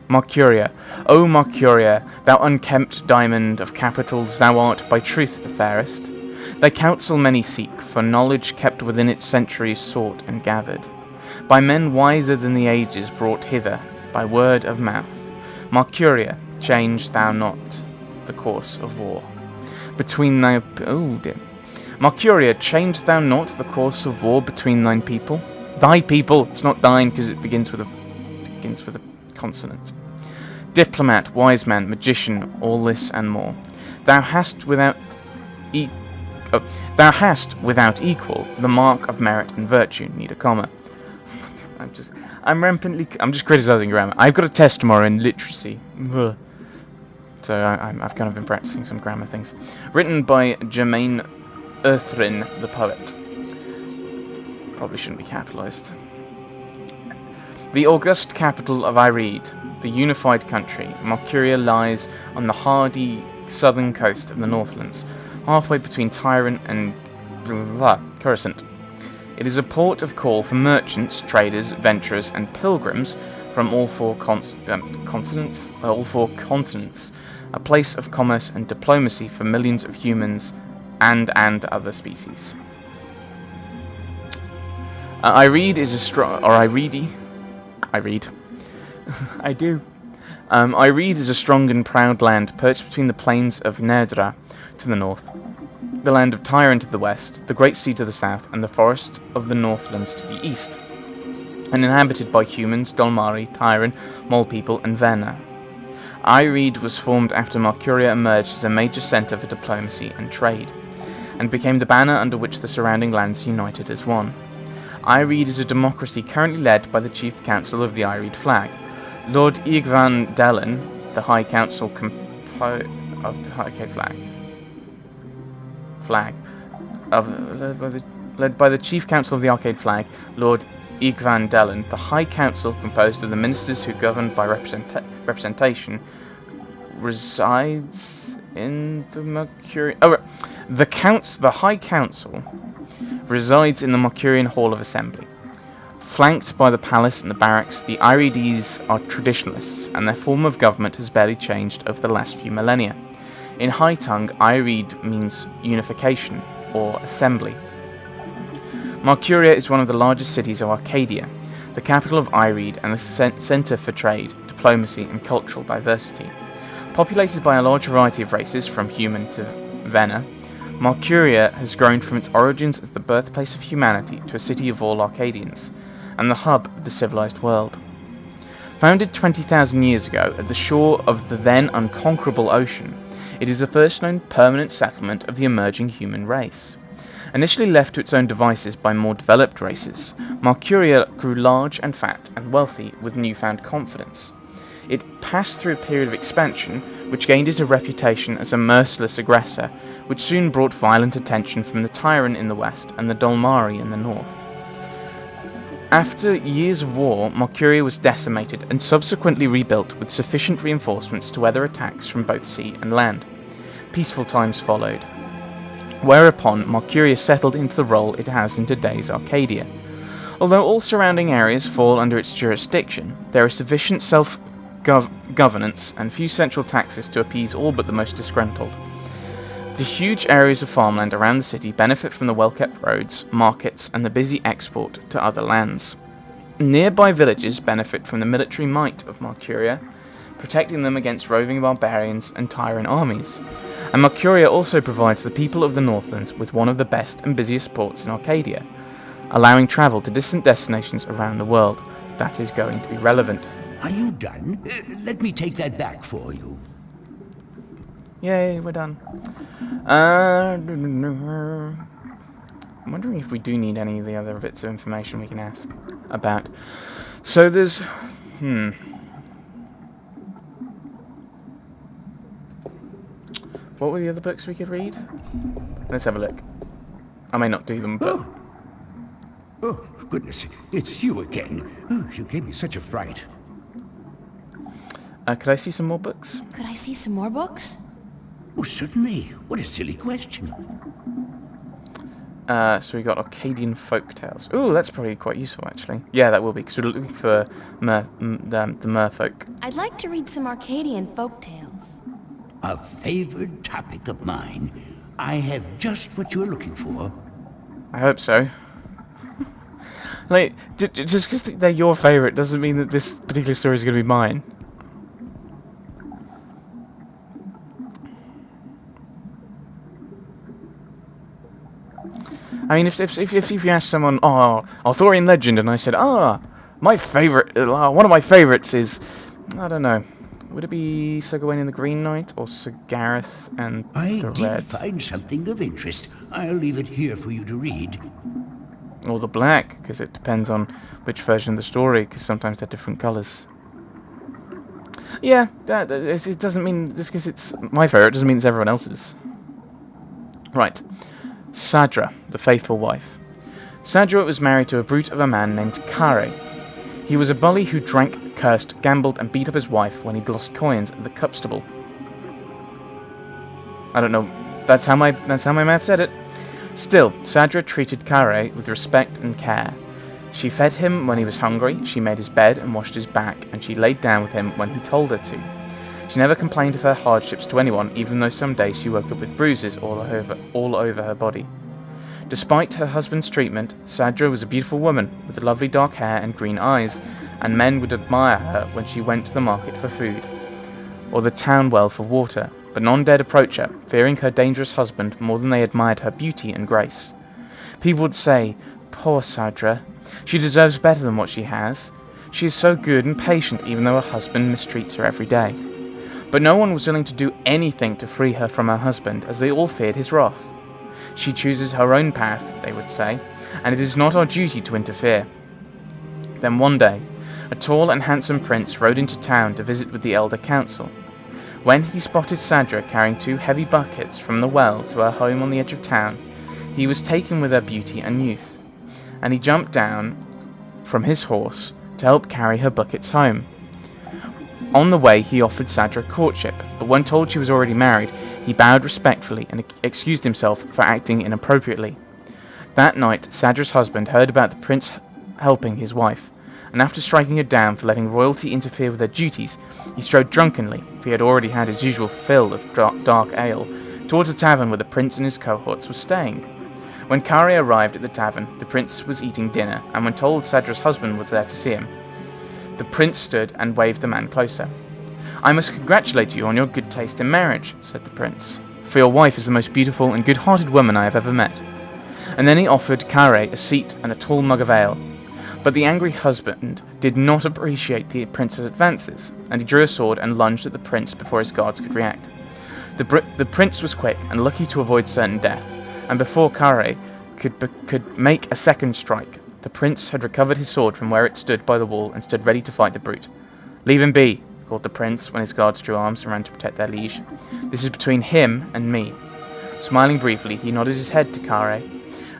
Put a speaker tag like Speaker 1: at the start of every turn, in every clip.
Speaker 1: Mercuria, O Mercuria, thou unkempt diamond of capitals, thou art by truth the fairest. Thy counsel many seek, for knowledge kept within its centuries sought and gathered. By men wiser than the ages brought hither, by word of mouth. Mercuria, change thou not the course of war. Between thy... Oh dear. Mercuria, change thou not the course of war between thine people. Thy people, it's not thine because it begins with a consonant. Diplomat, wise man, magician, all this and more. Thou hast without equal the mark of merit and virtue. Need a comma. I'm just criticizing grammar. I've got a test tomorrow in literacy. Ugh. So I've kind of been practicing some grammar things. Written by Jermaine Earthrin, the poet. Probably shouldn't be capitalized. The august capital of Ireed, the unified country, Mercuria lies on the hardy southern coast of the Northlands, halfway between Tyrone and Coruscant. It is a port of call for merchants, traders, venturers, and pilgrims from all four continents, a place of commerce and diplomacy for millions of humans and other species. Ireed is a strong, or Ireedy. I read. I do. Ireed is a strong and proud land perched between the plains of Nerdra to the north, the land of Tyrone to the west, the Great Sea to the south, and the forest of the Northlands to the east, and inhabited by humans, Dolmari, Tyrone, Mole People, and Verna. Ireed was formed after Mercuria emerged as a major centre for diplomacy and trade, and became the banner under which the surrounding lands united as one. Ireed is a democracy currently led by the Chief Council of the Ireed Flag, Lord Igvan Dellen, the High Council of the High Flag. Led by the Chief Council of the Arcade Flag, Lord Igvan Dellen, the High Council, composed of the ministers who govern by representation, resides in the Mercurian... The High Council resides in the Mercurian Hall of Assembly. Flanked by the palace and the barracks, the Iredes are traditionalists, and their form of government has barely changed over the last few millennia. In High Tongue, Ireed means unification, or assembly. Mercuria is one of the largest cities of Arcadia, the capital of Ireed and the centre for trade, diplomacy and cultural diversity. Populated by a large variety of races, from human to Vena, Mercuria has grown from its origins as the birthplace of humanity to a city of all Arcadians, and the hub of the civilized world. Founded 20,000 years ago at the shore of the then unconquerable ocean, it is the first known permanent settlement of the emerging human race. Initially left to its own devices by more developed races, Mercuria grew large and fat and wealthy with newfound confidence. It passed through a period of expansion, which gained it a reputation as a merciless aggressor, which soon brought violent attention from the Tyrone in the west and the Dolmari in the north. After years of war, Mercuria was decimated and subsequently rebuilt with sufficient reinforcements to weather attacks from both sea and land. Peaceful times followed, whereupon Mercuria settled into the role it has in today's Arcadia. Although all surrounding areas fall under its jurisdiction, there is sufficient self-governance and few central taxes to appease all but the most disgruntled. The huge areas of farmland around the city benefit from the well-kept roads, markets, and the busy export to other lands. Nearby villages benefit from the military might of Mercuria, protecting them against roving barbarians and Tyrant armies. And Mercuria also provides the people of the Northlands with one of the best and busiest ports in Arcadia, allowing travel to distant destinations around the world. That is going to be relevant.
Speaker 2: Are you done? Let me take that back for you.
Speaker 1: Yay, we're done. I'm wondering if we do need any of the other bits of information we can ask about. So there's... What were the other books we could read? Let's have a look. I may not do them, but...
Speaker 2: Oh, goodness, it's you again. Oh, you gave me such a fright.
Speaker 1: Could I see some more books?
Speaker 3: Could I see some more books?
Speaker 2: Oh, certainly. What a silly question.
Speaker 1: So we got Arcadian folktales. Ooh, that's probably quite useful, actually. Yeah, that will be, because we're looking for the merfolk.
Speaker 3: I'd like to read some Arcadian folktales.
Speaker 2: A favored topic of mine. I have just what you're looking for.
Speaker 1: I hope so. Like, just because they're your favourite doesn't mean that this particular story is going to be mine. I mean, if you ask someone, oh, Arthurian legend, and I said, my favourite, one of my favourites is, I don't know, would it be Sir Gawain and the Green Knight, or Sir Gareth and
Speaker 2: I
Speaker 1: the
Speaker 2: did
Speaker 1: Red?
Speaker 2: find something of interest. I'll leave it here for you to read.
Speaker 1: Or the black, because it depends on which version of the story, because sometimes they're different colours. Yeah, it doesn't mean, just because it's my favourite, doesn't mean it's everyone else's. Right. Sadra, the faithful wife. Sadra was married to a brute of a man named Kare. He was a bully who drank, cursed, gambled, and beat up his wife when he'd lost coins at the cupstable. I don't know. That's how my math said it. Still, Sadra treated Kare with respect and care. She fed him when he was hungry, she made his bed and washed his back, and she laid down with him when he told her to. She never complained of her hardships to anyone, even though some days she woke up with bruises all over her body. Despite her husband's treatment, Sadra was a beautiful woman with lovely dark hair and green eyes, and men would admire her when she went to the market for food, or the town well for water, but none dared approach her, fearing her dangerous husband more than they admired her beauty and grace. People would say, "Poor Sadra, she deserves better than what she has. She is so good and patient even though her husband mistreats her every day." But no one was willing to do anything to free her from her husband, as they all feared his wrath. She chooses her own path, they would say, and it is not our duty to interfere. Then one day, a tall and handsome prince rode into town to visit with the elder council. When he spotted Sadra carrying 2 heavy buckets from the well to her home on the edge of town, he was taken with her beauty and youth, and he jumped down from his horse to help carry her buckets home. On the way, he offered Sadra courtship, but when told she was already married, he bowed respectfully and excused himself for acting inappropriately. That night, Sadra's husband heard about the prince helping his wife, and after striking her down for letting royalty interfere with her duties, he strode drunkenly, for he had already had his usual fill of dark ale, towards the tavern where the prince and his cohorts were staying. When Kare arrived at the tavern, the prince was eating dinner, and when told Sadra's husband was there to see him, the prince stood and waved the man closer. "I must congratulate you on your good taste in marriage," said the prince, "for your wife is the most beautiful and good-hearted woman I have ever met." And then he offered Kare a seat and a tall mug of ale. But the angry husband did not appreciate the prince's advances, and he drew a sword and lunged at the prince before his guards could react. The prince was quick and lucky to avoid certain death, and before Kare could make a second strike, the prince had recovered his sword from where it stood by the wall and stood ready to fight the brute. "Leave him be," called the prince when his guards drew arms and ran to protect their liege. "This is between him and me." Smiling briefly, he nodded his head to Kare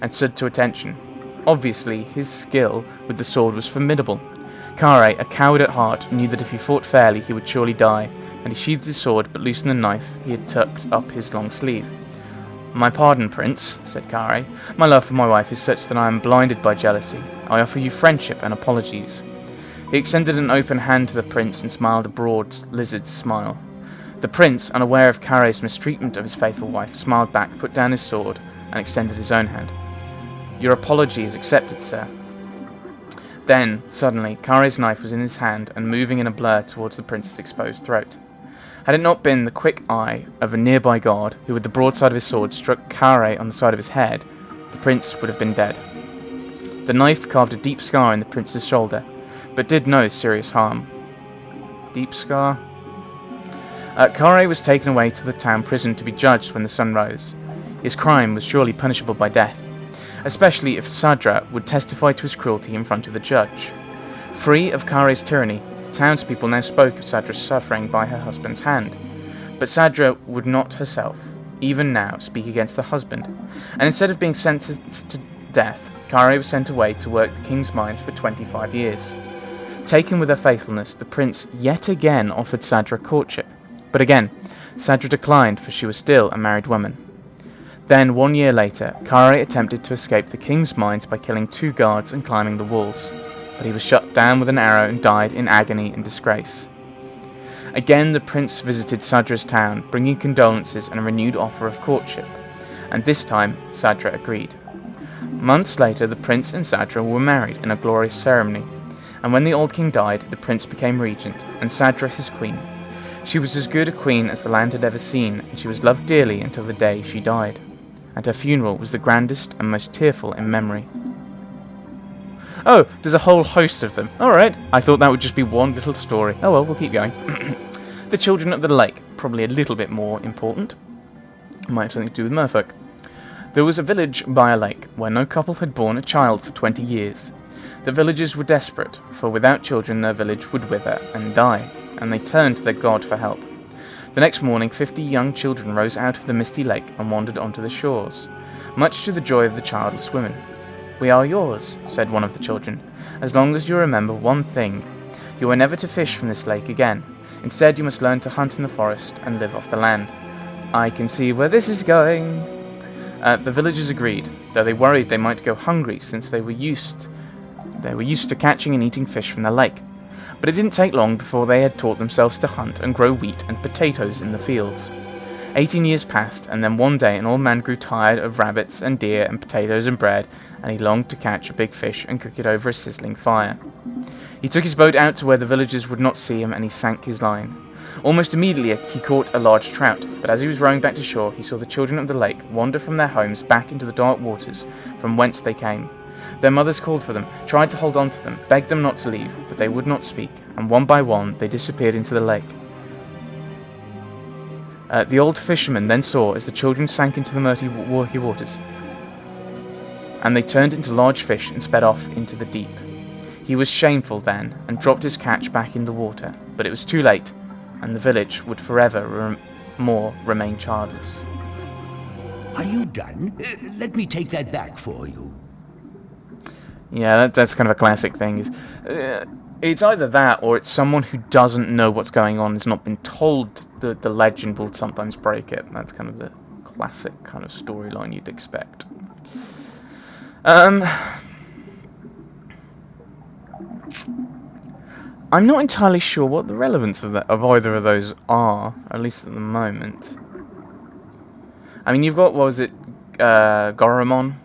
Speaker 1: and stood to attention. Obviously, his skill with the sword was formidable. Kare, a coward at heart, knew that if he fought fairly, he would surely die, and he sheathed his sword but loosened the knife he had tucked up his long sleeve. "My pardon, Prince," said Kare. "My love for my wife is such that I am blinded by jealousy. I offer you friendship and apologies." He extended an open hand to the prince and smiled a broad lizard's smile. The prince, unaware of Kare's mistreatment of his faithful wife, smiled back, put down his sword, and extended his own hand. "Your apology is accepted, sir." Then, suddenly, Kare's knife was in his hand and moving in a blur towards the prince's exposed throat. Had it not been the quick eye of a nearby guard, who with the broadside of his sword struck Kare on the side of his head, the prince would have been dead. The knife carved a deep scar in the prince's shoulder, but did no serious harm. Deep scar? Kare was taken away to the town prison to be judged when the sun rose. His crime was surely punishable by death, especially if Sadra would testify to his cruelty in front of the judge. Free of Kare's tyranny, the townspeople now spoke of Sadra's suffering by her husband's hand, but Sadra would not herself, even now, speak against the husband, and instead of being sentenced to death, Kare was sent away to work the king's mines for 25 years. Taken with her faithfulness, the prince yet again offered Sadra courtship, but again, Sadra declined, for she was still a married woman. Then, 1 year later, Kare attempted to escape the king's mines by killing 2 guards and climbing the walls, but he was shot down with an arrow and died in agony and disgrace. Again, the prince visited Sadra's town, bringing condolences and a renewed offer of courtship, and this time Sadra agreed. Months later, the prince and Sadra were married in a glorious ceremony, and when the old king died, the prince became regent, and Sadra his queen. She was as good a queen as the land had ever seen, and she was loved dearly until the day she died, and her funeral was the grandest and most tearful in memory. Oh, there's a whole host of them. Alright, I thought that would just be one little story. Oh well, we'll keep going. The Children of the Lake, probably a little bit more important. Might have something to do with merfolk. There was a village by a lake where no couple had borne a child for 20 years. The villagers were desperate, for without children their village would wither and die, and they turned to their god for help. The next morning 50 young children rose out of the misty lake and wandered onto the shores, much to the joy of the childless women. "We are yours," said one of the children, "as long as you remember one thing. You are never to fish from this lake again. Instead you must learn to hunt in the forest and live off the land." I can see where this is going. The villagers agreed, though they worried they might go hungry since they were used to catching and eating fish from the lake. But it didn't take long before they had taught themselves to hunt and grow wheat and potatoes in the fields. 18 years passed, and then one day an old man grew tired of rabbits and deer and potatoes and bread, and he longed to catch a big fish and cook it over a sizzling fire. He took his boat out to where the villagers would not see him, and he sank his line. Almost immediately he caught a large trout, but as he was rowing back to shore, he saw the children of the lake wander from their homes back into the dark waters from whence they came. Their mothers called for them, tried to hold on to them, begged them not to leave, but they would not speak, and one by one they disappeared into the lake. The old fisherman then saw as the children sank into the murky waters, and they turned into large fish and sped off into the deep. He was shameful then, and dropped his catch back in the water, but it was too late, and the village would forever more remain childless.
Speaker 2: Are you done? Let me take that back for you.
Speaker 1: Yeah, that's kind of a classic thing. It's either that, or it's someone who doesn't know what's going on, has not been told the legend will sometimes break it. That's kind of the classic kind of storyline you'd expect. I'm not entirely sure what the relevance of either of those are, at least at the moment. I mean, you've got, what was it, Goromon?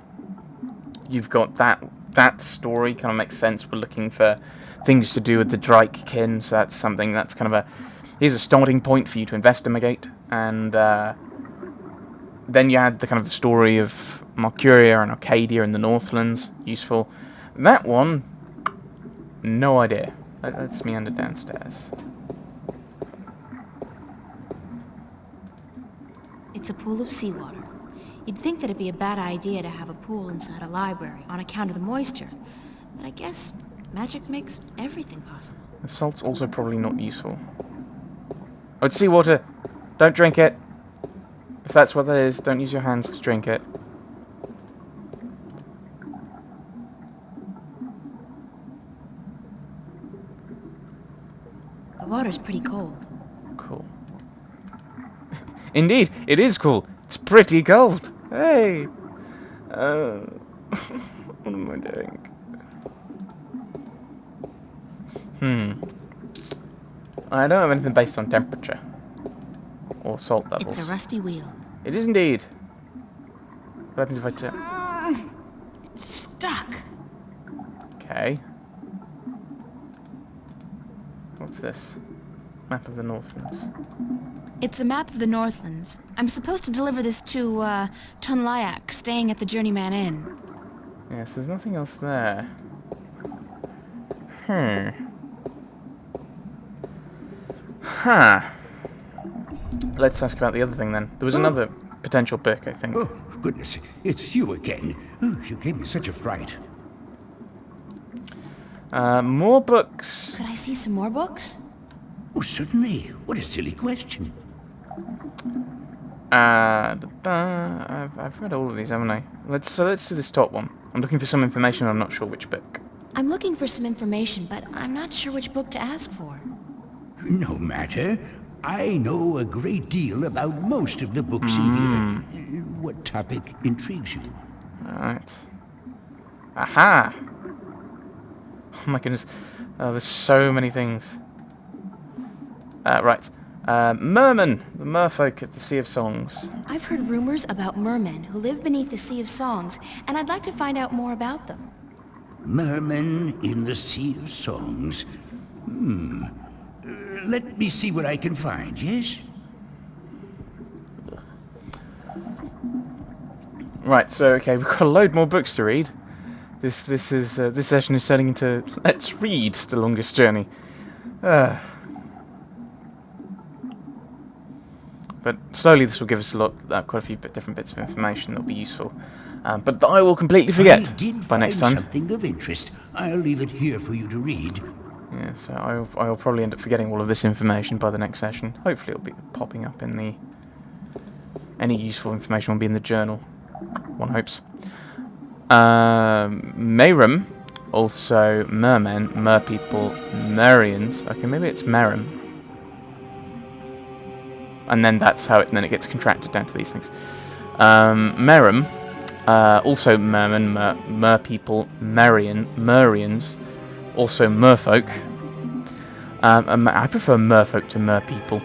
Speaker 1: You've got that story, kind of makes sense. We're looking for things to do with the Drake kin, so that's something that's kind of here's a starting point for you to investigate. And then you had the kind of the story of Mercuria and Arcadia in the Northlands, useful. That one, no idea. Let's meander downstairs.
Speaker 3: It's a pool of seawater. You'd think that it'd be a bad idea to have a pool inside a library on account of the moisture, but I guess magic makes everything possible.
Speaker 1: The salt's also probably not useful. Oh, it's seawater! Don't drink it! If that's what that is, don't use your hands to drink it.
Speaker 3: The water's pretty cold.
Speaker 1: Cool. Indeed, it is cool. It's pretty cold. Hey! What am I doing? I don't have anything based on temperature. Or salt levels.
Speaker 3: It's a rusty wheel.
Speaker 1: It is indeed. What happens if I turn?
Speaker 3: It's stuck.
Speaker 1: Okay. What's this? Map of the Northlands.
Speaker 3: It's a map of the Northlands. I'm supposed to deliver this to, Tunlyak, staying at the Journeyman Inn.
Speaker 1: Yes, there's nothing else there. Let's ask about the other thing then. There was another potential book, I think.
Speaker 2: Oh, goodness, it's you again. Oh, you gave me such a fright.
Speaker 1: More books.
Speaker 3: Could I see some more books?
Speaker 2: Oh, certainly. What a silly question.
Speaker 1: I've read all of these, haven't I? Let's do this top one. I'm looking for some information, I'm not sure which book.
Speaker 3: I'm looking for some information, but I'm not sure which book to ask for.
Speaker 2: No matter. I know a great deal about most of the books in here. What topic intrigues you?
Speaker 1: Alright. Aha! Oh my goodness. Oh, there's so many things. Right. Mermen, the merfolk at the Sea of Songs.
Speaker 3: I've heard rumors about mermen who live beneath the Sea of Songs, and I'd like to find out more about them.
Speaker 2: Mermen in the Sea of Songs. Let me see what I can find, yes?
Speaker 1: Right, so okay, we've got a load more books to read. This session is turning into let's read the longest journey. But slowly this will give us quite a few different bits of information that'll be useful. But that I will completely forget
Speaker 2: I did
Speaker 1: by next
Speaker 2: find
Speaker 1: time.
Speaker 2: something of interest. I'll leave it here for you to read.
Speaker 1: Yeah, so I'll probably end up forgetting all of this information by the next session. Hopefully it'll be popping up in the... Any useful information will be in the journal. One hopes. Mayrum, also mermen, merpeople, Merians. Okay, maybe it's Merum. And then that's how then it gets contracted down to these things. Merum, also mermen, merpeople, Merians, also merfolk. I prefer merfolk to merpeople.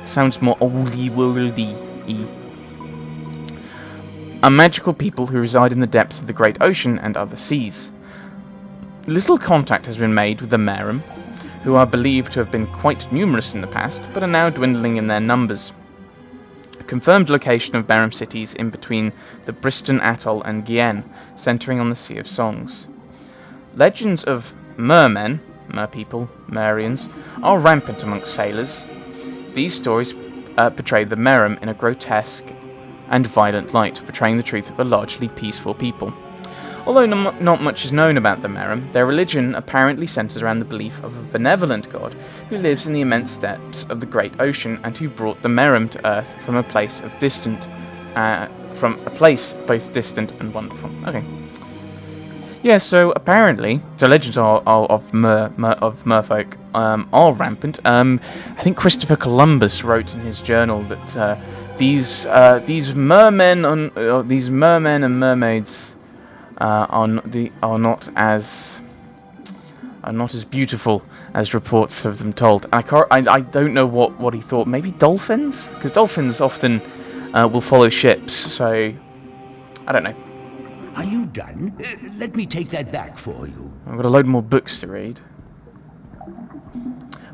Speaker 1: Sounds more oldie-worldy-y. Are magical people who reside in the depths of the great ocean and other seas. Little contact has been made with the Merum, who are believed to have been quite numerous in the past, but are now dwindling in their numbers. A confirmed location of Merum cities in between the Briston Atoll and Gien, centering on the Sea of Songs. Legends of mermen, merpeople, Merians, are rampant amongst sailors. These stories portray the Merum in a grotesque and violent light, portraying the truth of a largely peaceful people. Although not much is known about the Merum, their religion apparently centers around the belief of a benevolent god who lives in the immense depths of the great ocean and who brought the Merum to Earth from a place both distant and wonderful. Okay. Yeah, so apparently, legends of merfolk are rampant. I think Christopher Columbus wrote in his journal that these mermen and mermaids are not as beautiful as reports have them told. I don't know what he thought. Maybe dolphins, because dolphins often will follow ships. So I don't know.
Speaker 2: Are you done? Let me take that back for you.
Speaker 1: I've got a load more books to read.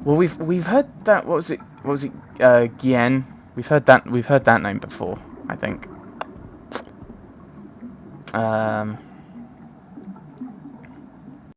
Speaker 1: Well, we've heard that. What was it? Gien. We've heard that name before, I think.